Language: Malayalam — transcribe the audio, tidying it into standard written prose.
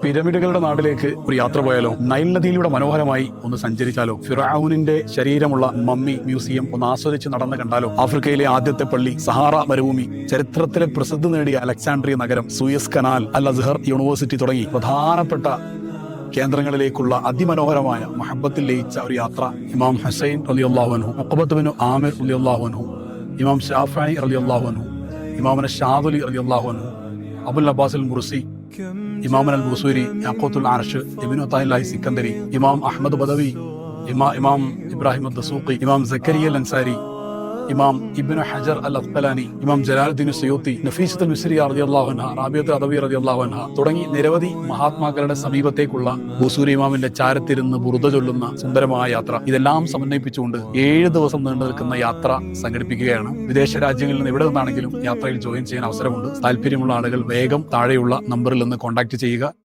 പിരമിഡുകളുടെ നാട്ടിലേക്ക് ഒരു യാത്ര പോയാലോ? നൈൽ നദിയിലൂടെ മനോഹരമായി ഒന്ന് സഞ്ചരിച്ചാലോ? ഫിറഔനിന്റെ ശരീരമുള്ള മമ്മി മ്യൂസിയം ഒന്ന് ആസ്വദിച്ച് നടന്ന് കണ്ടാലോ? ആഫ്രിക്കയിലെ ആദ്യത്തെ പള്ളി, സഹാറ മരുഭൂമി, ചരിത്രത്തിലെ പ്രസിദ്ധി നേടിയ അലക്സാണ്ട്രിയ നഗരം, സൂയസ് കനാൽ, അൽ അസ്ഹർ യൂണിവേഴ്സിറ്റി തുടങ്ങി പ്രധാനപ്പെട്ട കേന്ദ്രങ്ങളിലേക്കുള്ള അതിമനോഹരമായ മഹബത്തിൽ ലയിച്ച ഒരു യാത്ര. ഇമാം ഹുസൈൻ റളിയല്ലാഹു അൻഹു, ഉഖബത്ത് ബിൻ ആമിർ റളിയല്ലാഹു അൻഹു, ഇമാം ഷാഫിഈ റളിയല്ലാഹു അൻഹു, ഇമാമുന ഷാദുലി റളിയല്ലാഹു അൻഹു, അബുൽ അബ്ബാസ് അൽ മുർസി, ഇമാം അൽ ബുസൂരി, യാഖൂത്തുൽ അർഷ്, ഇബ്നു അത്താഇല്ലാഹി സിക്കന്ദരി, ഇമാം അഹ്മദ് ബദവി, ഇമാം ഇബ്രാഹിം അദ്ദസൂഖി, ഇമാം സക്കരിയ അൽ അൻസാരി, ഇമാം ഇബ്നു ഹജർ അൽ അസ്ഖലാനി, ഇമാം ജലാലുദ്ദീൻ സുയൂത്തി, നഫീസത്തുൽ മിസ്രിയ റളിയല്ലാഹു അൻഹ, റാബിയത്തുൽ അദവി റളിയല്ലാഹു അൻഹ തുടങ്ങി നിരവധി മഹാത്മാക്കളുടെ സമീപത്തേക്കുള്ള ബുസൂരി ഇമാമിന്റെ ചാരത്തിരുന്ന് ബുറുദ ചൊല്ലുന്ന സുന്ദരമായ യാത്ര. ഇതെല്ലാം സമന്വയിപ്പിച്ചുകൊണ്ട് 7 ദിവസം നീണ്ടു നിൽക്കുന്ന യാത്ര സംഘടിപ്പിക്കുകയാണ്. വിദേശ രാജ്യങ്ങളിൽ നിന്ന് എവിടെ നിന്നാണെങ്കിലും യാത്രയിൽ ജോയിൻ ചെയ്യാൻ അവസരമുണ്ട്. താല്പര്യമുള്ള ആളുകൾ വേഗം താഴെയുള്ള നമ്പറിൽ നിന്ന് കോൺടാക്ട് ചെയ്യുക.